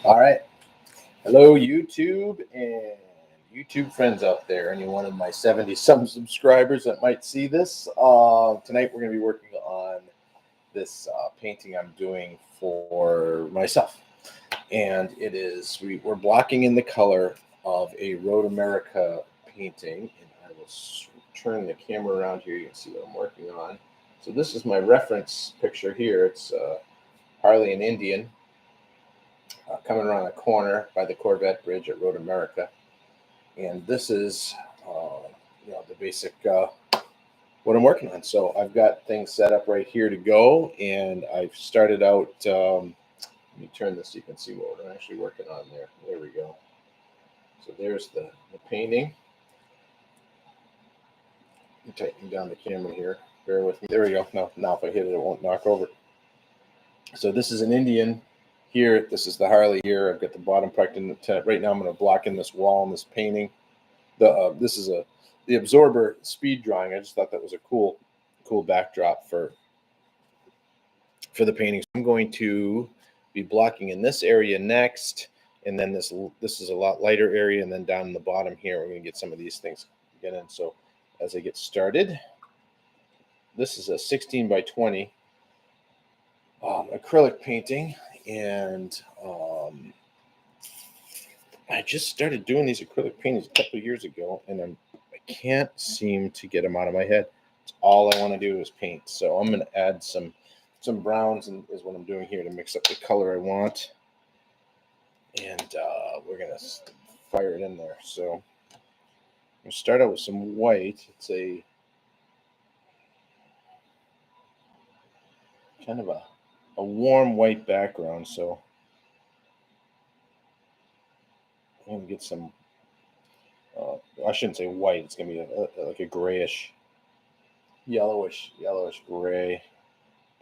All right. Hello, YouTube and YouTube friends out there. Any one of my 70 some subscribers that might see this. Tonight we're going to be working on this painting I'm doing for myself. And it is, we're blocking in the color of a Road America painting. And I will turn the camera around here. You can see what I'm working on. So this is my reference picture here. It's Harley and Indian. Coming around the corner by the Corvette Bridge at Road America, and this is, the basic what I'm working on. So I've got things set up right here to go, and I've started out. Let me turn this so you can see what I'm actually working on there. There we go. So there's the painting. I'm tightening down the camera here. Bear with me. There we go. Now if I hit it, it won't knock over. So this is an Indian. Here, this is the Harley here. I've got the bottom part in right now. I'm going to block in this wall in this painting. This is the absorber speed drawing. I just thought that was a cool backdrop for the painting. So I'm going to be blocking in this area next, and then this is a lot lighter area, and then down in the bottom here, we're going to get some of these things get in. So as I get started, this is a 16 by 20 acrylic painting. And I just started doing these acrylic paintings a couple of years ago, and I can't seem to get them out of my head. It's all I want to do is paint. So I'm going to add some browns, and is what I'm doing here to mix up the color I want. And we're going to fire it in there. So I'm going to start out with some white. It's a kind of a warm white background, so I'm going to get some, I shouldn't say white, it's going to be like a grayish, yellowish gray,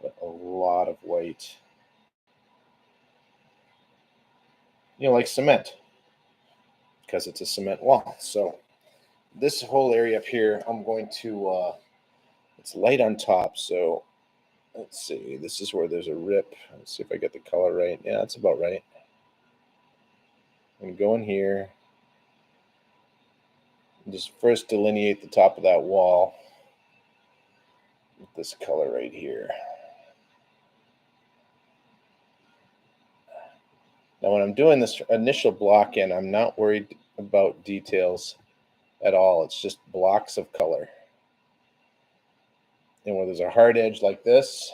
but a lot of white. Like cement, because it's a cement wall. So this whole area up here, I'm going to, it's light on top, so let's see, this is where there's a rip. Let's see if I get the color right. Yeah, that's about right. I'm going to go in here and just first delineate the top of that wall with this color right here. Now when I'm doing this initial block in, I'm not worried about details at all. It's just blocks of color. And when there's a hard edge like this,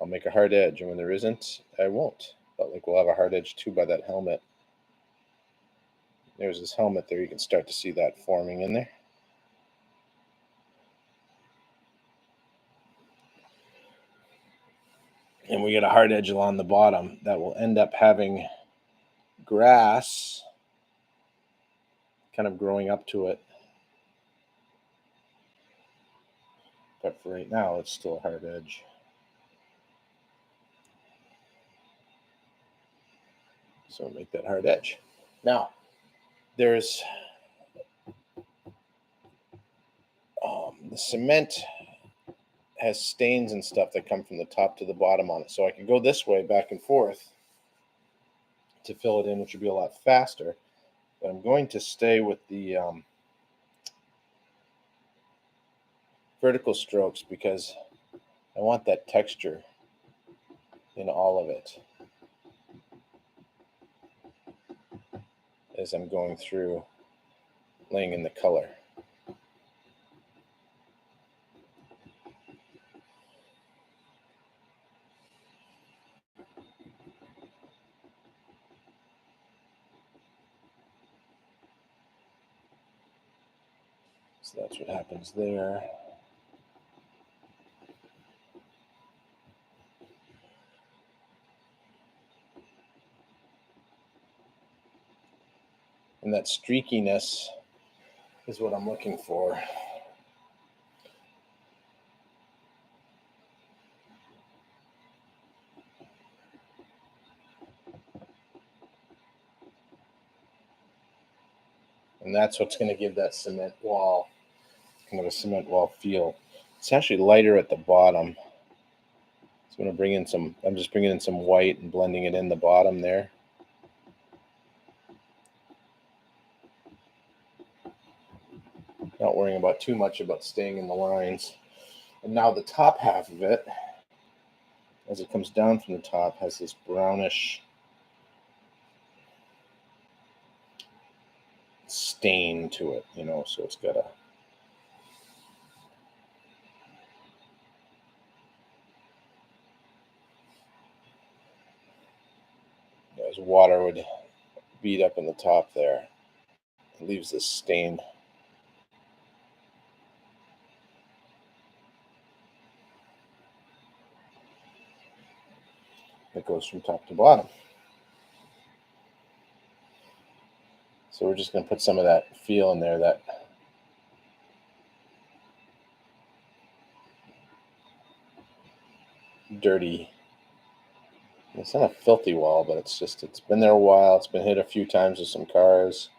I'll make a hard edge. And when there isn't, I won't. But like we'll have a hard edge too by that helmet. There's this helmet there. You can start to see that forming in there. And we get a hard edge along the bottom that will end up having grass kind of growing up to it. But for right now, it's still a hard edge. So make that hard edge. Now, there's the cement has stains and stuff that come from the top to the bottom on it. So I can go this way back and forth to fill it in, which would be a lot faster. But I'm going to stay with the vertical strokes because I want that texture in all of it as I'm going through laying in the color. So that's what happens there. And that streakiness is what I'm looking for. And that's what's going to give that cement wall kind of a cement wall feel. It's actually lighter at the bottom. So I'm going to bring in some, I'm just bringing in some white and blending it in the bottom there. worrying about too much about staying in the lines. And now the top half of it, as it comes down from the top, has this brownish stain to it, so it's got as water would beat up in the top there, it leaves this stain. That goes from top to bottom. So we're just going to put some of that feel in there, that dirty, it's not a filthy wall, but it's been there a while. It's been hit a few times with some cars.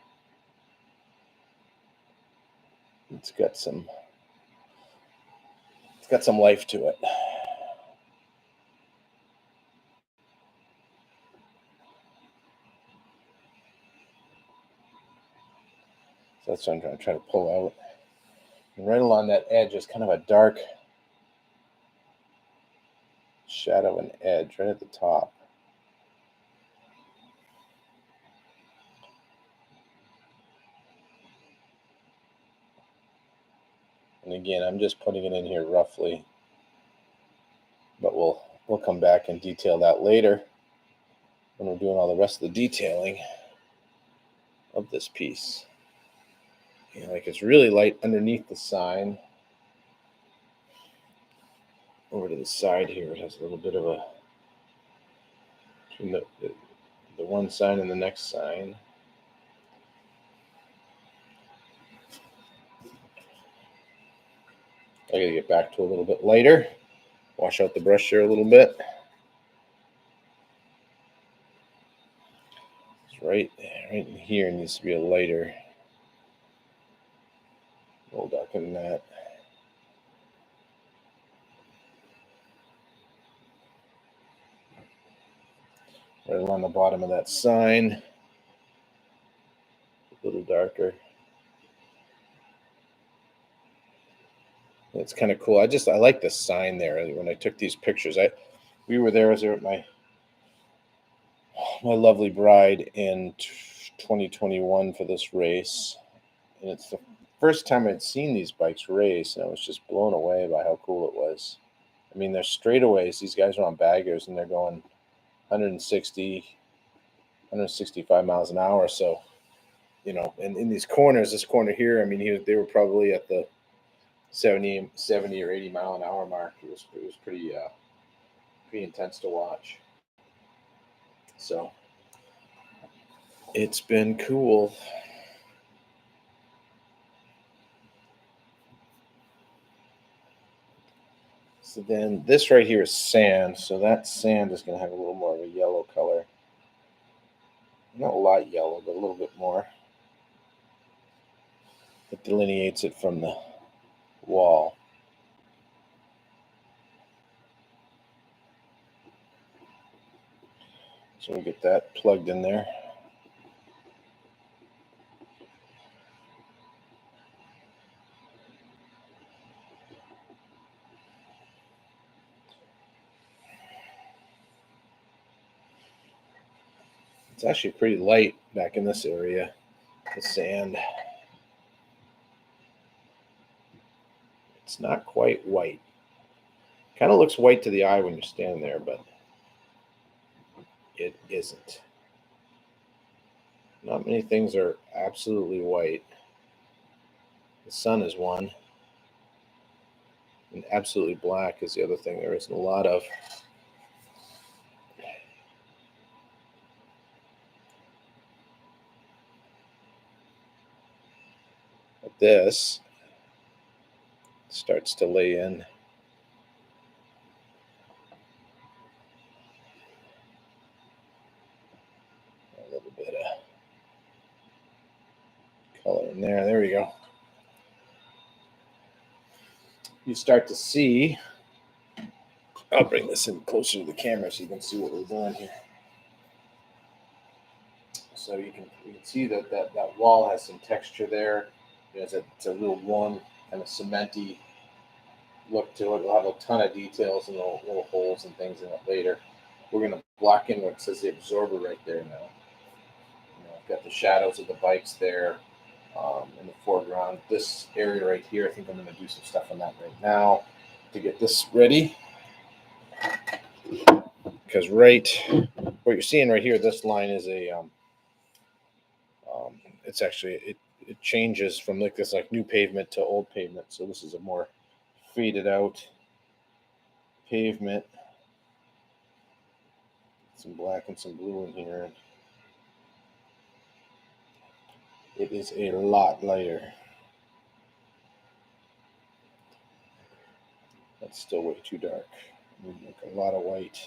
It's got some life to it. So that's what I'm going to try to pull out. And right along that edge is kind of a dark shadow and edge right at the top. And again, I'm just putting it in here roughly, but we'll come back and detail that later when we're doing all the rest of the detailing of this piece. Like it's really light underneath the sign. Over to the side here, it has a little bit of a, between the one sign and the next sign. I gotta get back to a little bit lighter. Wash out the brush here a little bit. It's right in here needs to be a lighter. A little darker than that. Right along the bottom of that sign. A little darker. It's kind of cool. I like the sign there. When I took these pictures, we were there. I was there with my lovely bride in 2021 for this race, and it's the first time I'd seen these bikes race, and I was just blown away by how cool it was. I mean, they're straightaways. These guys are on baggers, and they're going 160, 165 miles an hour. So, and in these corners, this corner here, I mean, they were probably at the 70 or 80 mile an hour mark. It was pretty intense to watch. So it's been cool. So then this right here is sand. So that sand is going to have a little more of a yellow color. Not a lot yellow, but a little bit more. It delineates it from the wall. So we'll get that plugged in there. It's actually pretty light back in this area, the sand. It's not quite white. Kind of looks white to the eye when you're standing there, but it isn't. Not many things are absolutely white. The sun is one. And absolutely black is the other thing there isn't a lot of. But this starts to lay in a little bit of color in there. There we go. You start to see, I'll bring this in closer to the camera so you can see what we're doing here. So you can see that wall has some texture there. It's a real warm, kind of cementy look to it. It'll have a ton of details and little holes and things in it later. We're going to block in what says the absorber right there now. I've got the shadows of the bikes there in the foreground. This area right here, I think I'm going to do some stuff on that right now to get this ready. Because what you're seeing right here, this line is it's actually, it changes from like this like new pavement to old pavement. So this is a more faded out pavement. Some black and some blue in here. It is a lot lighter. That's still way too dark. Like a lot of white.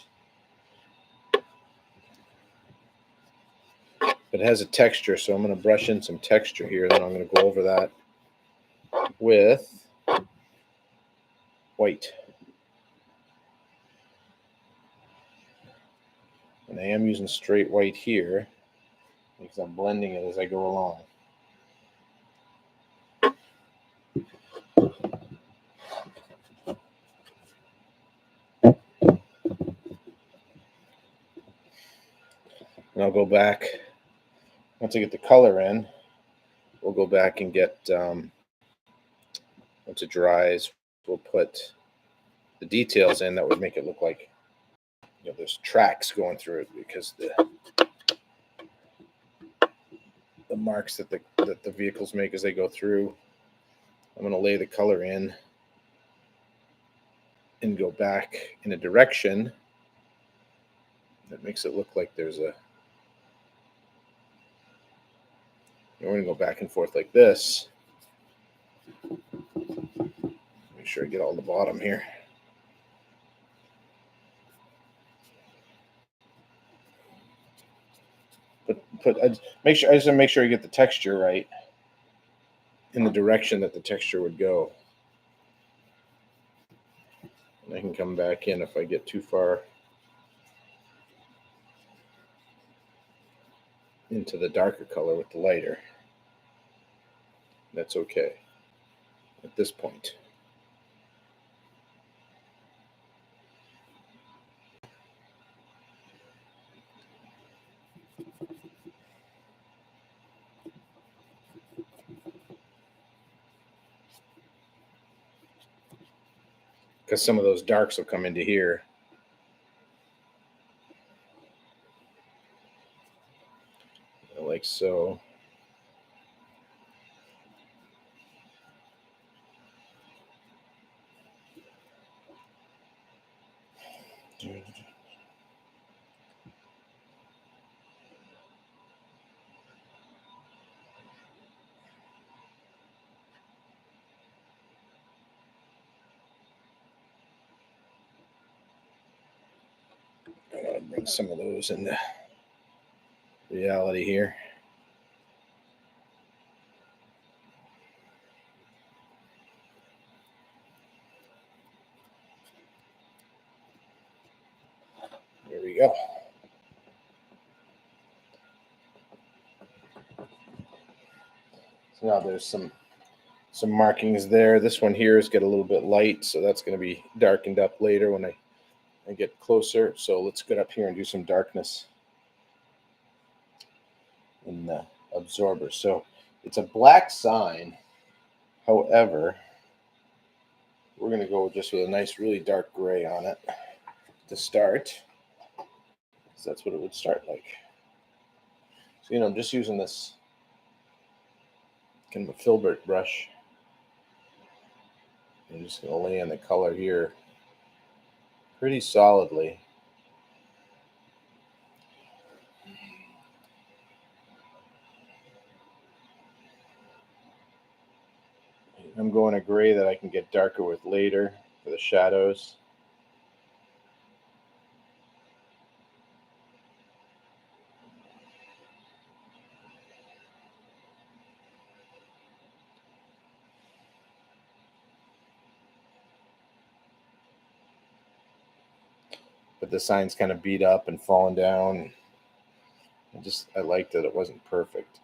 But it has a texture, so I'm going to brush in some texture here. Then I'm going to go over that with white. And I am using straight white here because I'm blending it as I go along. And I'll go back, once I get the color in, we'll go back and get, once it dries, we'll put the details in that would make it look like, there's tracks going through it, because the marks that the vehicles make as they go through. I'm going to lay the color in and go back in a direction that makes it look like there's a, we're going to go back and forth like this. Make sure I get all the bottom here. Make sure you get the texture right in the direction that the texture would go. And I can come back in if I get too far into the darker color with the lighter. That's okay at this point. Because some of those darks will come into here. Like so. I gotta bring some of those into reality here. There we go. So now there's some markings there. This one here is get a little bit light, so that's going to be darkened up later when I get closer. So let's get up here and do some darkness in the absorber. So it's a black sign. However, we're going to go just with a nice, really dark gray on it to start. So that's what it would start like. So, I'm just using this kind of a filbert brush. I'm just going to lay in the color here pretty solidly. I'm going a gray that I can get darker with later for the shadows. But the sign's kind of beat up and fallen down. I liked that it wasn't perfect.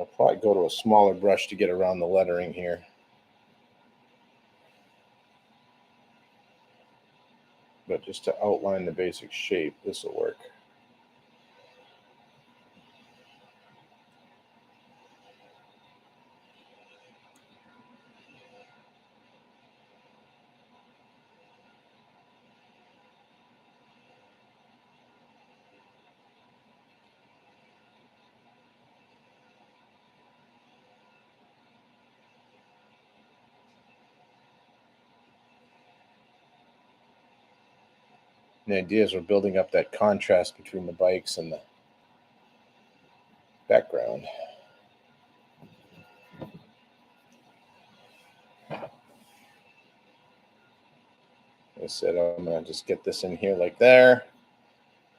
I'll probably go to a smaller brush to get around the lettering here. But just to outline the basic shape, this will work. The idea is we're building up that contrast between the bikes and the background. I said I'm going to just get this in here like there.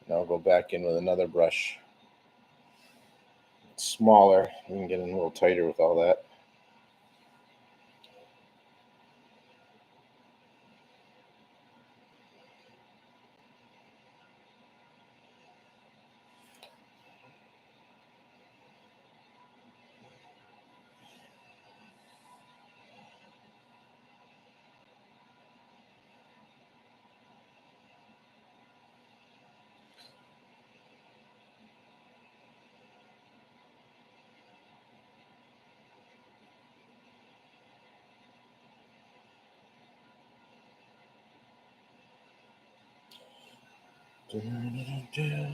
And I'll go back in with another brush. It's smaller. We can get in a little tighter with all that.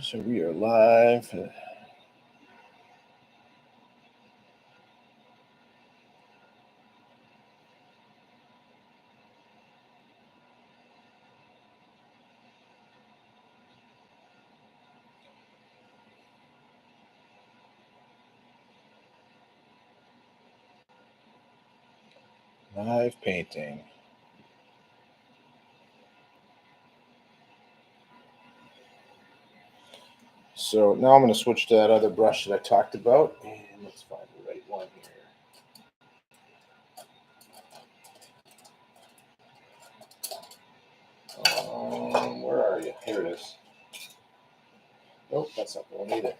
So we are live. Live painting. So now I'm going to switch to that other brush that I talked about, and let's find the right one here. Where are you? Here it is. Nope, that's not the one either.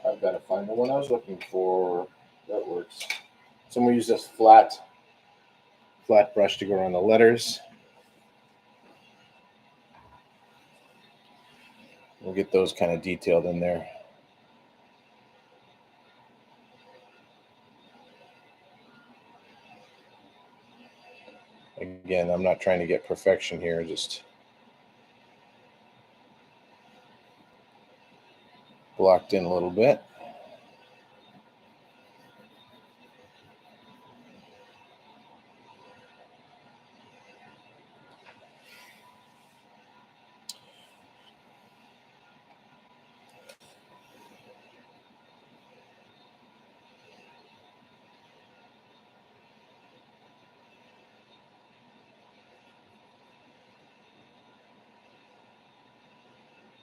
I've got to find the one I was looking for. That works. So I'm going to use this flat brush to go around the letters. We'll get those kind of detailed in there. Again, I'm not trying to get perfection here, just blocked in a little bit.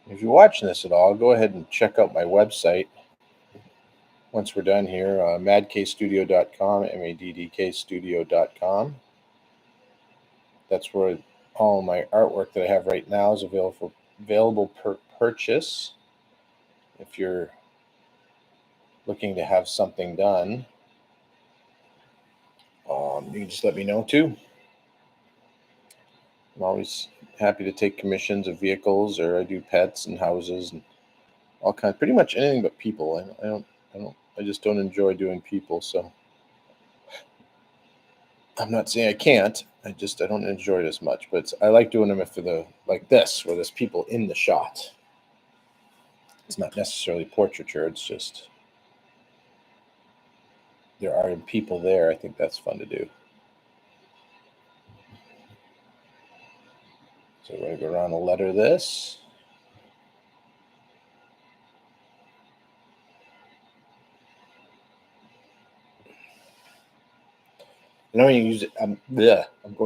If you're watching this at all, go ahead and check out my website. Once we're done here, madkstudio.com, maddkstudio.com. That's where all my artwork that I have right now is available per purchase. If you're looking to have something done, you can just let me know too. I'm always happy to take commissions of vehicles, or I do pets and houses and all kinds, pretty much anything but people. I just don't enjoy doing people. So I'm not saying I can't. I don't enjoy it as much. But I like doing them if they're like this, where there's people in the shot. It's not necessarily portraiture. It's just there are people there. I think that's fun to do. So we're going to go around and letter this. I'm going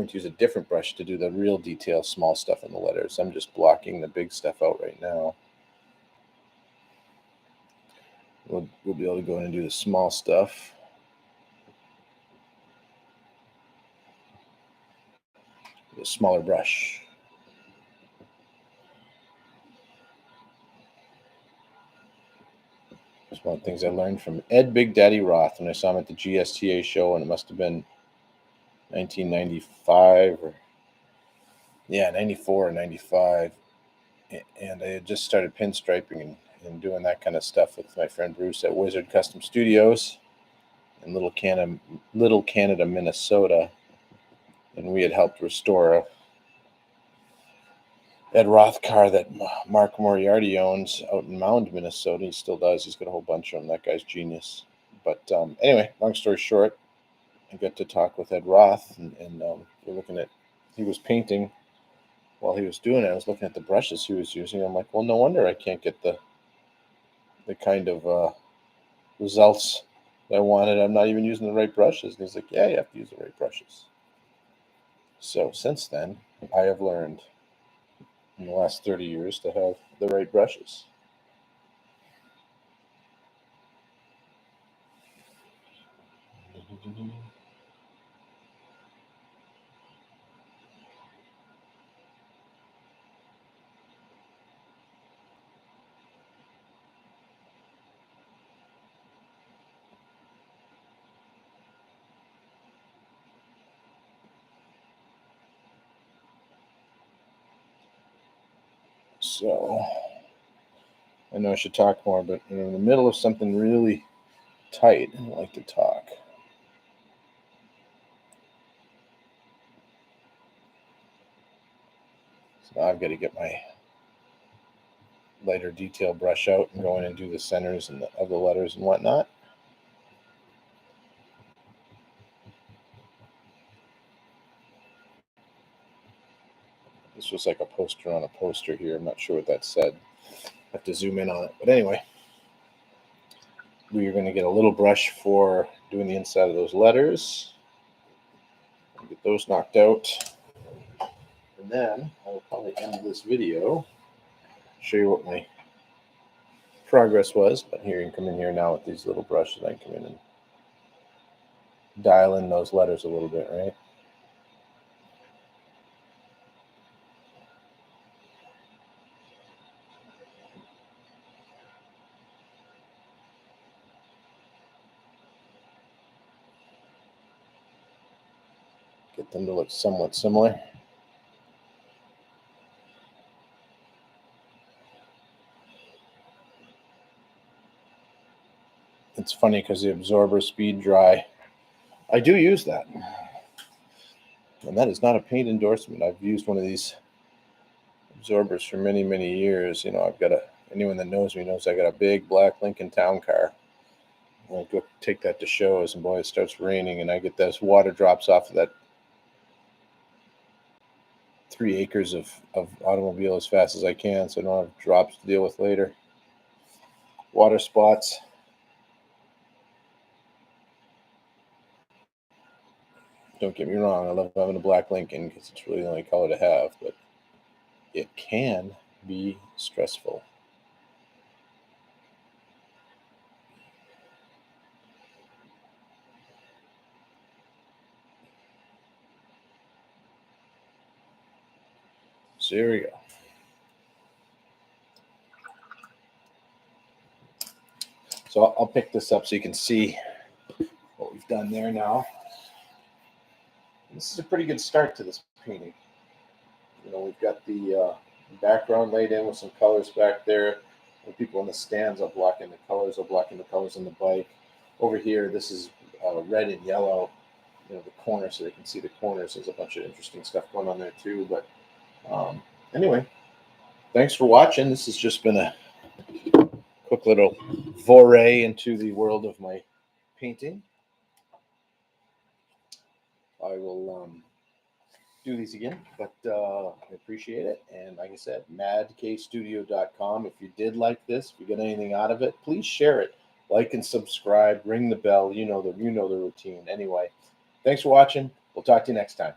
to use a different brush to do the real detail, small stuff in the letters. I'm just blocking the big stuff out right now. We'll be able to go in and do the small stuff. With a smaller brush. It's one of the things I learned from Ed Big Daddy Roth when I saw him at the GSTA show, and it must have been 1995 or 94 or 95. And I had just started pinstriping and doing that kind of stuff with my friend Bruce at Wizard Custom Studios in Little Canada, Minnesota. And we had helped restore a Ed Roth car that Mark Moriarty owns out in Mound, Minnesota. He still does. He's got a whole bunch of them. That guy's genius. But anyway, long story short, I got to talk with Ed Roth, and we're looking at, he was painting while he was doing it. I was looking at the brushes he was using. I'm like, well, no wonder I can't get the kind of results that I wanted. I'm not even using the right brushes. And he's like, yeah, you have to use the right brushes. So since then, I have learned in the last 30 years to have the right brushes. So I know I should talk more, but in the middle of something really tight, I don't like to talk. So now I've got to get my lighter detail brush out and go in and do the centers and of the letters and whatnot. This was like a poster on a poster here. I'm not sure what that said. I have to zoom in on it. But anyway, we are going to get a little brush for doing the inside of those letters. Get those knocked out. And then I will probably end this video, show you what my progress was. But here you can come in here now with these little brushes. I can come in and dial in those letters a little bit, right? Get them to look somewhat similar. It's funny because the absorber speed dry, I do use that. And that is not a paint endorsement. I've used one of these absorbers for many, many years. You know, I've got anyone that knows me knows I got a big black Lincoln Town Car. I go take that to shows, and boy, it starts raining, and I get those water drops off of that 3 acres of automobile as fast as I can, so I don't have drops to deal with later. Water spots. Don't get me wrong, I love having a black Lincoln because it's really the only color to have, but it can be stressful. So here we go. So I'll pick this up so you can see what we've done there now. This is a pretty good start to this painting. You know, we've got the background laid in with some colors back there. The people in the stands are blocking the colors, on the bike. Over here, this is red and yellow, you know, the corner, so they can see the corners. There's a bunch of interesting stuff going on there too. But anyway, thanks for watching. This has just been a quick little foray into the world of my painting. I will do these again, but I appreciate it. And like I said, madkstudio.com. If you did like this, if you get anything out of it, please share it. Like and subscribe, ring the bell. You know the routine. Anyway, thanks for watching. We'll talk to you next time.